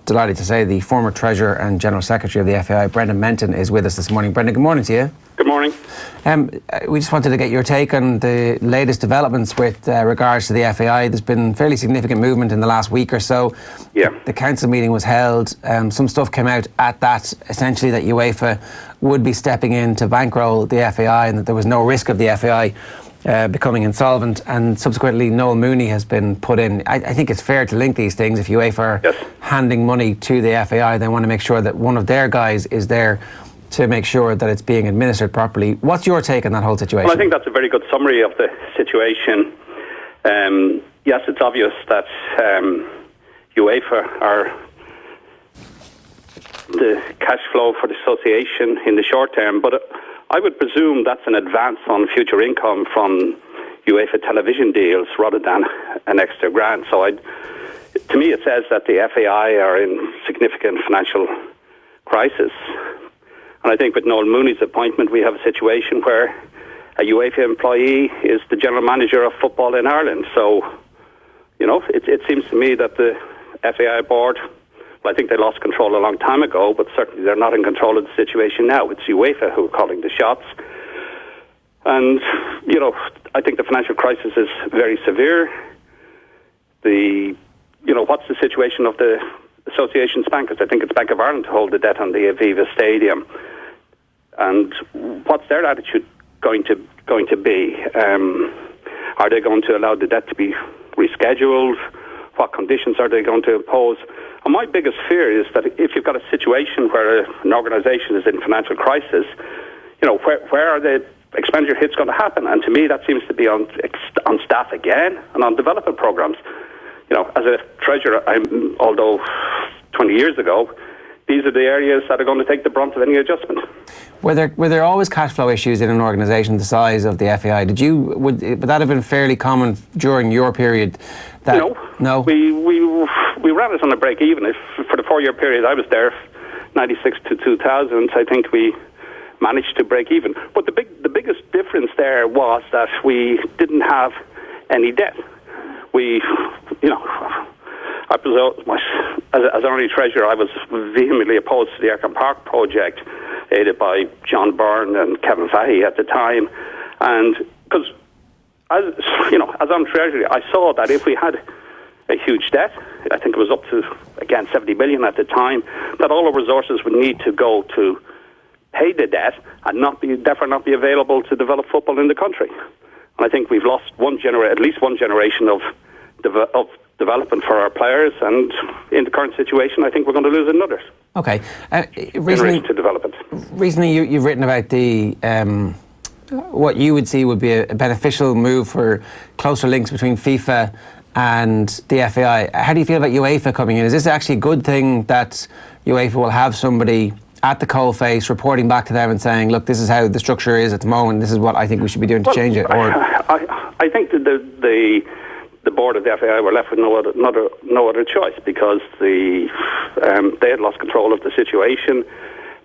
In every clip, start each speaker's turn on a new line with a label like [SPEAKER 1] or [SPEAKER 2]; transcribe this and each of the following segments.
[SPEAKER 1] delighted to say the former Treasurer and General Secretary of the FAI, Brendan Menton, is with us this morning. Brendan, good morning to you.
[SPEAKER 2] Good morning.
[SPEAKER 1] We just wanted to get your take on the latest developments with regards to the FAI. There's been fairly significant movement in the last week or so.
[SPEAKER 2] Yeah.
[SPEAKER 1] The council meeting was held. Some stuff came out at that, essentially that UEFA would be stepping in to bankroll the FAI and that there was no risk of the FAI becoming insolvent, and subsequently Noel Mooney has been put in. I think it's fair to link these things. If UEFA are handing money to the FAI, they want to make sure that one of their guys is there to make sure that it's being administered properly. What's your take on that whole situation?
[SPEAKER 2] Well, I think that's a very good summary of the situation. Yes, it's obvious that UEFA are the cash flow for the association in the short term, but I would presume that's an advance on future income from UEFA television deals rather than an extra grant. So to me it says that the FAI are in significant financial crisis. And I think with Noel Mooney's appointment, we have a situation where a UEFA employee is the general manager of football in Ireland. So, you know, it seems to me that the FAI board, well, I think they lost control a long time ago, but certainly they're not in control of the situation now. It's UEFA who are calling the shots. And, you know, I think the financial crisis is very severe. What's the situation of the association's bankers? I think it's Bank of Ireland to hold the debt on the Aviva Stadium. And what's their attitude going to be? Are they going to allow the debt to be rescheduled? What conditions are they going to impose? And my biggest fear is that if you've got a situation where an organisation is in financial crisis, you know, where are the expenditure hits going to happen? And to me, that seems to be on staff again and on development programmes. You know, as a treasurer, although 20 years ago, these are the areas that are going to take the brunt of any adjustment.
[SPEAKER 1] Were there always cash flow issues in an organisation the size of the FAI? Would that have been fairly common during your period? No. We ran it on a break even. For the 4-year period I was there, 96 to 2000, I think we managed to break even. But the biggest difference there was that we didn't have any debt. As only treasurer, I was vehemently opposed to the Eoin Park project, aided by John Byrne and Kevin Fahey at the time. And because, as I'm treasurer, I saw that if we had a huge debt, I think it was up to, again, 70 million at the time, that all our resources would need to go to pay the debt and therefore not be available to develop football in the country. And I think we've lost at least one generation of development for our players, and in the current situation, I think we're going to lose another. Okay.
[SPEAKER 2] Recently, to development.
[SPEAKER 1] Recently, you've written about the what you would see would be a beneficial move for closer links between FIFA and the FAI. How do you feel about UEFA coming in? Is this actually a good thing that UEFA will have somebody at the coalface reporting back to them and saying, look, this is how the structure is at the moment, this is what I think we should be doing to change it? Or
[SPEAKER 2] I think that the board of the FAI were left with no other choice, because they had lost control of the situation.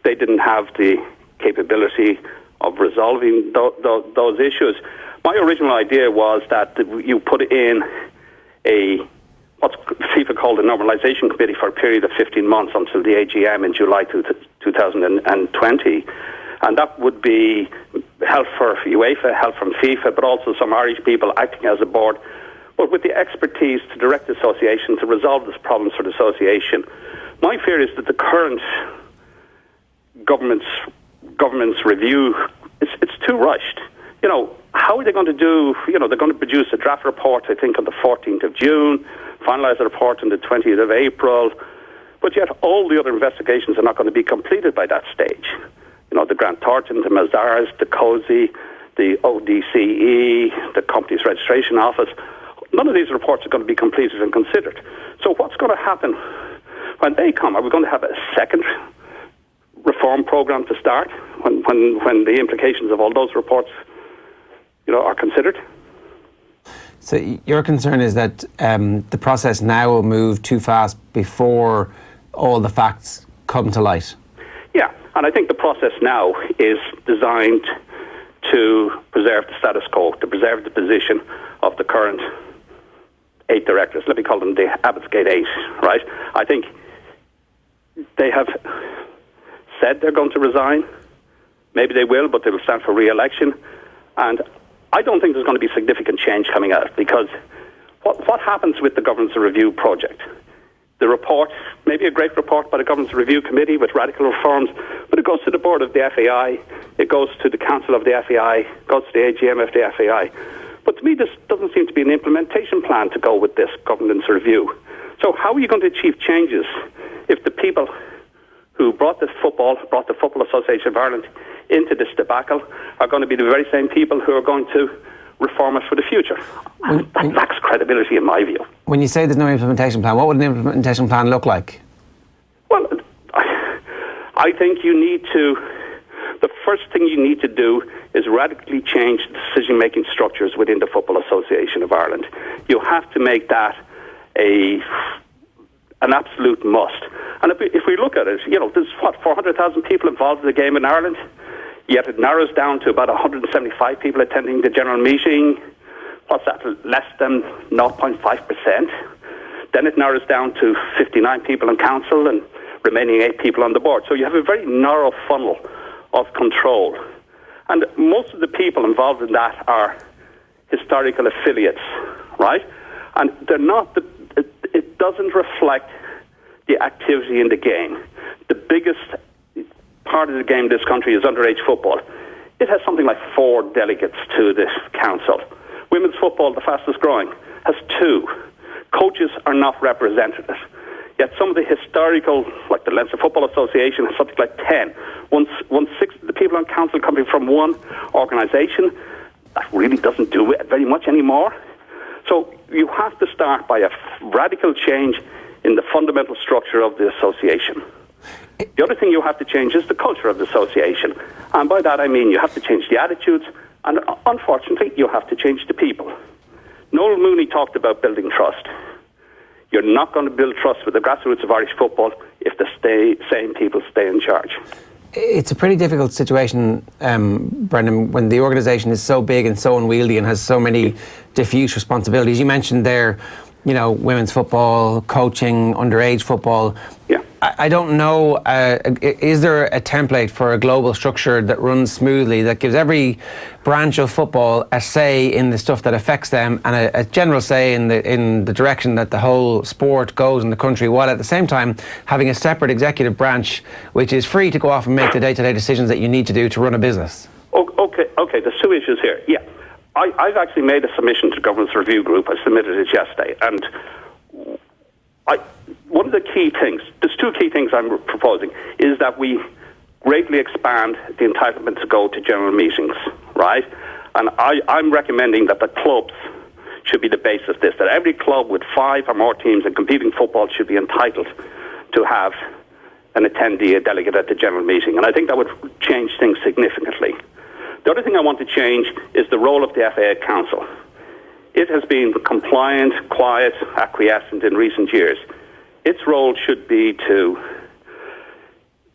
[SPEAKER 2] They didn't have the capability of resolving those issues. My original idea was that you put in what's FIFA called a normalisation committee for a period of 15 months until the AGM in July 2020. And that would be help for UEFA, help from FIFA, but also some Irish people acting as a board, but with the expertise to direct the association to resolve these problems for the association. My fear is that the current government's review, it's too rushed. You know, how are they going to do? You know, they're going to produce a draft report, I think, on the 14th of June, finalise the report on the 20th of April, but yet all the other investigations are not going to be completed by that stage. You know, the Grant Thornton, the Mazars, the COSI, the ODCE, the Companies Registration Office, none of these reports are going to be completed and considered. So what's going to happen when they come? Are we going to have a second reform programme to start when the implications of all those reports, are considered?
[SPEAKER 1] So your concern is that the process now will move too fast before all the facts come to light?
[SPEAKER 2] Yeah, and I think the process now is designed to preserve the status quo, to preserve the position of the current 8 directors. Let me call them the Abbotsgate 8, right? I think
[SPEAKER 1] they have said they're going to resign. Maybe they will, but they will stand for re-election. And I don't think there's going to be significant change coming out, because what happens with the Governance Review project? The report, maybe a great report by the Governance Review Committee with radical reforms, but it goes to the board of the FAI, it goes to the council of the FAI, it goes to the AGM of the FAI. But to me, this doesn't seem to be an implementation plan to go with this governance review. So how are you going to achieve changes if the people who brought the Football Association of Ireland into this debacle are going to be the very same people who are going to reform it for the future? That lacks credibility in my view.
[SPEAKER 3] When you say there's no implementation plan, what would an implementation plan look like?
[SPEAKER 1] Well, I think the first thing you need to do is radically change the decision-making structures within the Football Association of Ireland. You have to make that an absolute must. And if we look at it, there's 400,000 people involved in the game in Ireland, yet it narrows down to about 175 people attending the general meeting. What's that? Less than 0.5%. Then it narrows down to 59 people in council and remaining 8 people on the board. So you have a very narrow funnel of control. And most of the people involved in that are historical affiliates, right? And they're not, it doesn't reflect the activity in the game. The biggest part of the game in this country is underage football. It has something like 4 delegates to this council. Women's football, the fastest growing, has 2. Coaches are not represented. Yet some of the historical, like the Leinster Football Association, has something like 10. One-sixth of the people on council coming from one organisation. That really doesn't do it very much anymore. So you have to start by a radical change in the fundamental structure of the association. The other thing you have to change is the culture of the association. And by that I mean you have to change the attitudes, and unfortunately you have to change the people. Noel Mooney talked about building trust. You're not going to build trust with the grassroots of Irish football if the same people stay in charge.
[SPEAKER 3] It's a pretty difficult situation, Brendan, when the organisation is so big and so unwieldy and has so many diffuse responsibilities. You mentioned there, women's football, coaching, underage football.
[SPEAKER 1] Yeah.
[SPEAKER 3] I don't know, is there a template for a global structure that runs smoothly, that gives every branch of football a say in the stuff that affects them and a general say in the direction that the whole sport goes in the country, while at the same time having a separate executive branch which is free to go off and make the day-to-day decisions that you need to do to run a business?
[SPEAKER 1] Okay, there's 2 issues here. Yeah, I've actually made a submission to the Governance Review Group. I submitted it yesterday, and one of the key things, there's 2 key things I'm proposing, is that we greatly expand the entitlement to go to general meetings, right? And I'm recommending that the clubs should be the base of this, that every club with 5 or more teams in competing football should be entitled to have an attendee, a delegate at the general meeting. And I think that would change things significantly. The other thing I want to change is the role of the FAI Council. It has been compliant, quiet, acquiescent in recent years. Its role should be to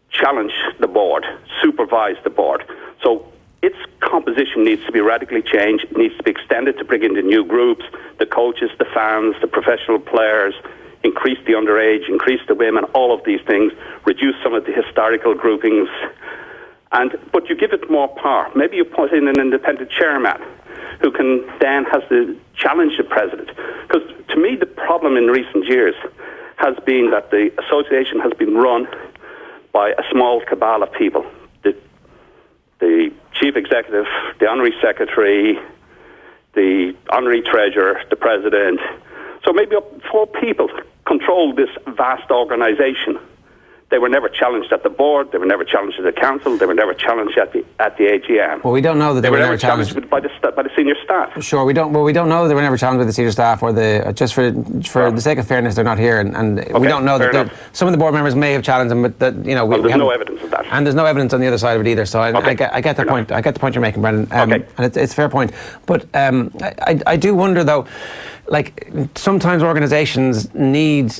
[SPEAKER 1] challenge the board, supervise the board. So its composition needs to be radically changed. It needs to be extended to bring in the new groups, the coaches, the fans, the professional players, increase the underage, increase the women, all of these things, reduce some of the historical groupings. But you give it more power. Maybe you put in an independent chairman who can then has to challenge the president. Because to me, the problem in recent years has been that the association has been run by a small cabal of people. The chief executive, the honorary secretary, the honorary treasurer, the president. So maybe 4 people control this vast organisation. They were never challenged at the board. They were never challenged at the council. They were never challenged at the AGM.
[SPEAKER 3] Well, we don't know that they were never challenged
[SPEAKER 1] by the senior staff.
[SPEAKER 3] Sure, we don't. Well, we don't know that they were never challenged by the senior staff, or just for the sake of fairness, they're not here, and we don't know that some of the board members may have challenged them, but that
[SPEAKER 1] there's no evidence of that,
[SPEAKER 3] and there's no evidence on the other side of it either. So I get the point. I get the point you're making, Brendan. And it's a fair point. But I do wonder though, like sometimes organisations need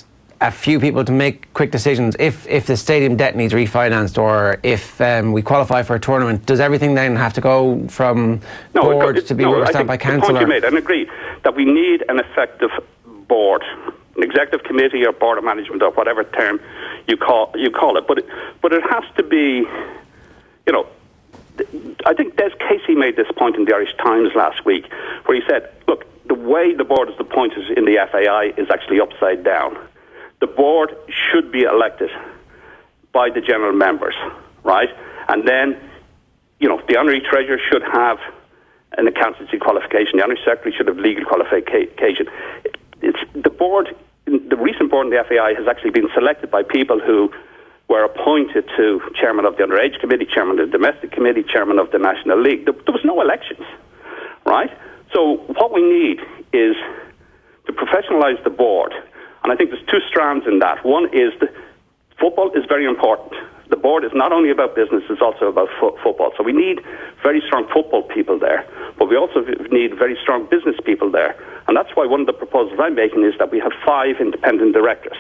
[SPEAKER 3] a few people to make quick decisions. If the stadium debt needs refinanced, or if we qualify for a tournament, does everything then have to go from board to be rubber stamped by council?
[SPEAKER 1] The point you made, and agree that we need an effective board. an executive committee or board of management or whatever term you call it. But it has to be, you know, I think Des Casey made this point in the Irish Times last week, where he said, look, the way the board is appointed in the FAI is actually upside down. The board should be elected by the general members, right? And then, you know, the honorary treasurer should have an accountancy qualification. The honorary secretary should have legal qualification. It's the board, the recent board in the FAI has actually been selected by people who were appointed to chairman of the underage committee, chairman of the domestic committee, chairman of the National League. There was no elections, right? So what we need is to professionalise the board. And I think there's two strands in that. One is football is very important. The board is not only about business, it's also about football. So we need very strong football people there, but we also need very strong business people there. And that's why one of the proposals I'm making is that we have 5 independent directors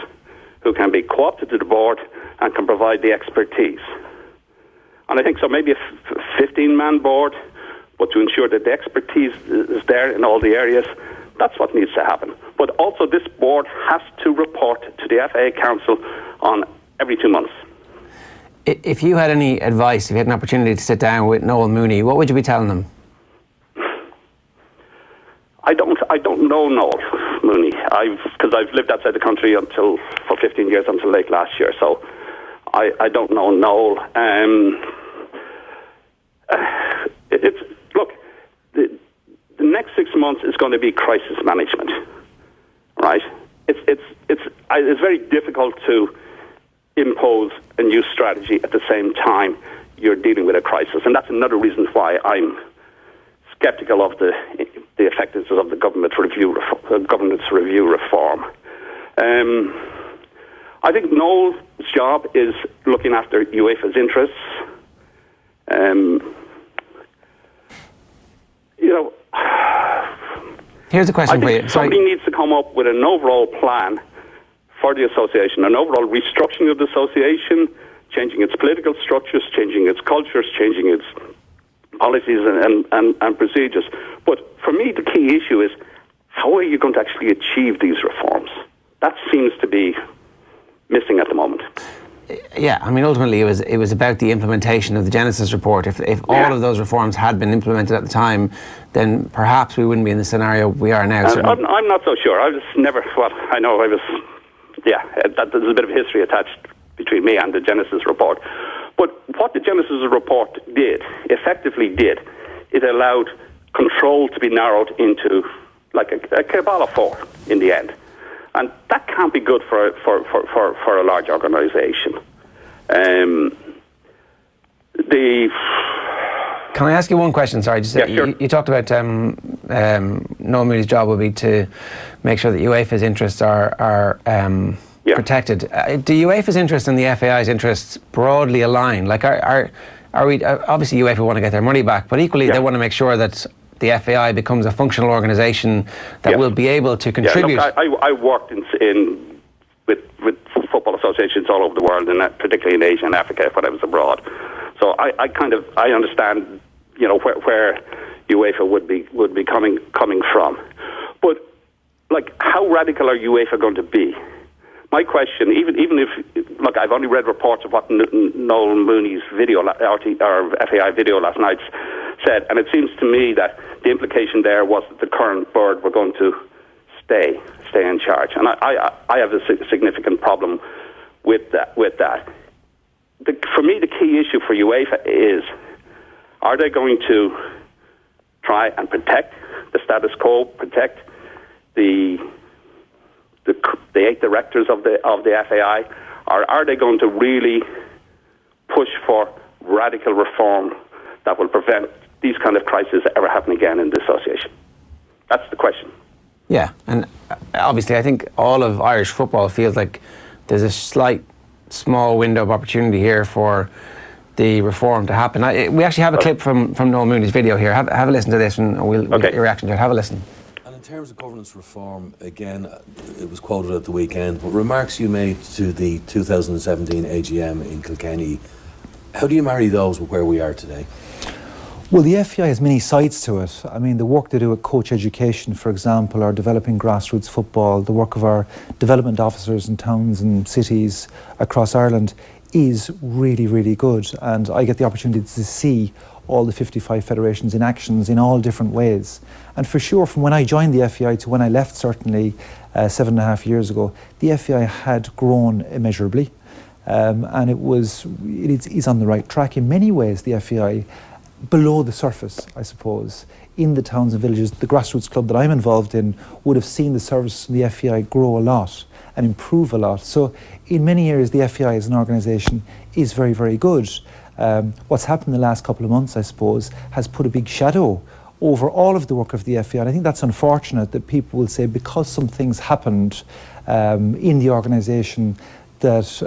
[SPEAKER 1] who can be co-opted to the board and can provide the expertise. And I think so maybe a 15-man board, but to ensure that the expertise is there in all the areas, that's what needs to happen. But also this board has to report to the FA Council on every 2 months.
[SPEAKER 3] If you had any advice, if you had an opportunity to sit down with Noel Mooney, what would you be telling them?
[SPEAKER 1] I don't know Noel Mooney. Because I've lived outside the country for 15 years until late last year. So I don't know Noel. Look, the next 6 months is going to be crisis management, right? It's very difficult to impose a new strategy at the same time you're dealing with a crisis, and that's another reason why I'm sceptical of the effectiveness of the government's review reform. I think Noel's job is looking after UEFA's interests.
[SPEAKER 3] Here's a question for you.
[SPEAKER 1] Somebody needs to come up with an overall plan for the association, an overall restructuring of the association, changing its political structures, changing its cultures, changing its policies and procedures. But for me, the key issue is, how are you going to actually achieve these reforms? That seems to be missing at the moment.
[SPEAKER 3] Yeah, I mean, ultimately it was about the implementation of the Genesis report. If all of those reforms had been implemented at the time, then perhaps we wouldn't be in the scenario we are now.
[SPEAKER 1] I'm not so sure. I was never, well, I know I was, there's a bit of history attached between me and the Genesis report. But what the Genesis report effectively did, it allowed control to be narrowed into like a cabal of 4 in the end. And that can't be good for a large organisation.
[SPEAKER 3] Can I ask you one question? Sorry, just
[SPEAKER 1] sure.
[SPEAKER 3] You talked about Noel Mooney's job would be to make sure that UEFA's interests are protected. Do UEFA's interests and the FAI's interests broadly align? Like, are we obviously UEFA want to get their money back, but equally they want to make sure that the FAI becomes a functional organisation that will be able to contribute.
[SPEAKER 1] Yeah, look, I worked with football associations all over the world, and particularly in Asia and Africa when I was abroad. So I understand, where UEFA would be coming from. But like, how radical are UEFA going to be? My question, even if, look, I've only read reports of what Noel Mooney's video, or FAI video last night said, and it seems to me that the implication there was that the current board were going to stay in charge, and I have a significant problem with that. For me, the key issue for UEFA is: are they going to try and protect the status quo, protect the 8 directors of the FAI, or are they going to really push for radical reform that will prevent these kind of crises ever happen again in the association? That's the question.
[SPEAKER 3] Yeah, and obviously I think all of Irish football feels like there's a small window of opportunity here for the reform to happen. We actually have a clip from Noel Mooney's video here. Have a listen to this, and we'll get your reaction to it. Have a listen.
[SPEAKER 4] And in terms of governance reform, again, it was quoted at the weekend, but remarks you made to the 2017 AGM in Kilkenny, how do you marry those with where we are today?
[SPEAKER 5] Well, the FAI has many sides to it. I mean, the work they do at coach education, for example, or developing grassroots football, the work of our development officers in towns and cities across Ireland is really, really good. And I get the opportunity to see all the 55 federations in actions in all different ways. And for sure, from when I joined the FAI to when I left, certainly 7.5 years ago, the FAI had grown immeasurably. And it is on the right track in many ways. The FAI, below the surface, I suppose, in the towns and villages, the grassroots club that I'm involved in would have seen the services from the FAI grow a lot and improve a lot. So in many areas, the FAI as an organisation is very, very good. What's happened in the last couple of months, I suppose, has put a big shadow over all of the work of the FAI. And I think that's unfortunate that people will say because some things happened in the organisation that,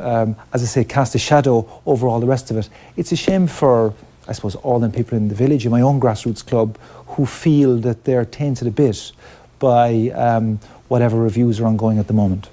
[SPEAKER 5] as I say, cast a shadow over all the rest of it. It's a shame for, I suppose, all the people in the village, in my own grassroots club, who feel that they're tainted a bit by whatever reviews are ongoing at the moment.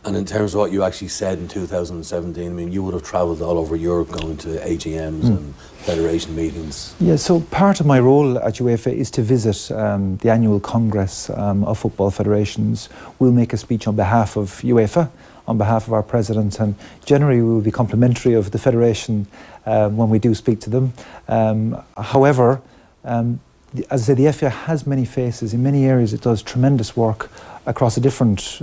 [SPEAKER 4] And in terms of what you actually said in 2017, I mean, you would have travelled all over Europe going to AGMs and federation meetings.
[SPEAKER 5] Yeah, so part of my role at UEFA is to visit the annual Congress of Football Federations. We'll make a speech on behalf of UEFA, on behalf of our president, and generally we will be complimentary of the federation when we do speak to them. However, as I say, the FAI has many faces. In many areas it does tremendous work across a different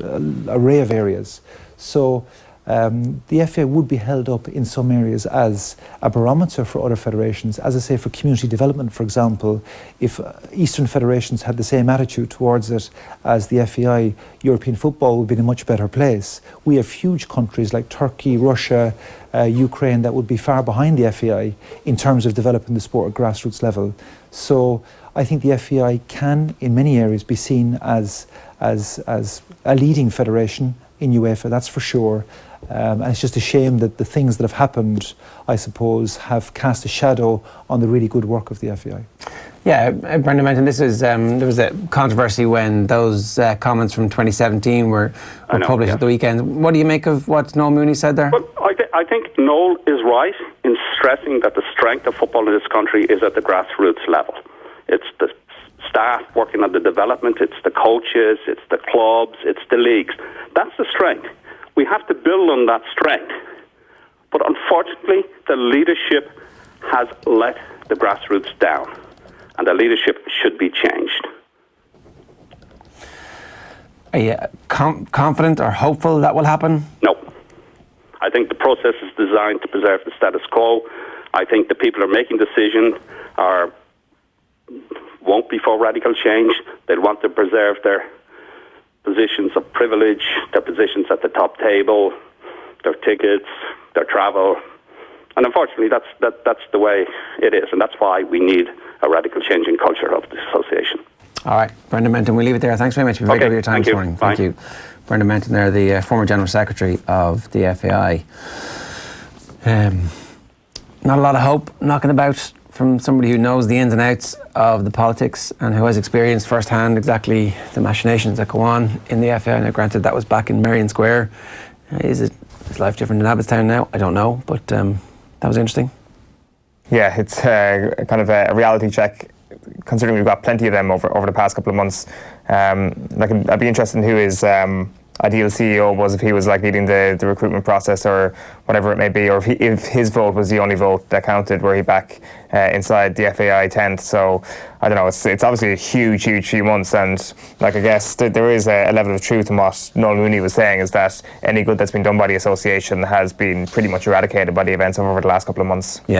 [SPEAKER 5] array of areas. So the FAI would be held up in some areas as a barometer for other federations. As I say, for community development, for example, if Eastern federations had the same attitude towards it as the FAI, European football would be in a much better place. We have huge countries like Turkey, Russia, Ukraine that would be far behind the FAI in terms of developing the sport at grassroots level. So I think the FAI can, in many areas, be seen as a leading federation in UEFA, that's for sure. And it's just a shame that the things that have happened, I suppose, have cast a shadow on the really good work of the FAI.
[SPEAKER 3] Yeah, Brendan Menton, this is there was a controversy when those comments from 2017 were published at the weekend. What do you make of what Noel Mooney said there?
[SPEAKER 2] Well, I think Noel is right in stressing that the strength of football in this country is at the grassroots level. It's the staff working on the development, it's the coaches, it's the clubs, it's the leagues. That's the strength. We have to build on that strength. But unfortunately, the leadership has let the grassroots down, and the leadership should be changed.
[SPEAKER 3] Are you confident or hopeful that will happen?
[SPEAKER 2] No. I think the process is designed to preserve the status quo. I think the people who are making decisions won't be for radical change. They'd want to preserve their positions of privilege, their positions at the top table, their tickets, their travel. And unfortunately, that's the way it is. And that's why we need a radical change in culture of the association.
[SPEAKER 3] All right, Brendan Menton, we'll leave it there. Thanks very much for your time this morning. Thank you. Brendan Menton there, the former General Secretary of the FAI. Not a lot of hope knocking about from somebody who knows the ins and outs of the politics and who has experienced firsthand exactly the machinations that go on in the FAI. Now, granted, that was back in Merrion Square. Is life different in Abbottstown now? I don't know, but that was interesting.
[SPEAKER 6] Yeah, it's kind of a reality check, considering we've got plenty of them over the past couple of months. I'd be interested in who his ideal CEO was, if he was like leading the recruitment process or whatever it may be, or if his vote was the only vote that counted, were he back inside the FAI tent. So I don't know, it's obviously a huge few months, and I guess there is a level of truth in what Noel Mooney was saying, is that any good that's been done by the association has been pretty much eradicated by the events over the last couple of months.
[SPEAKER 3] Yeah.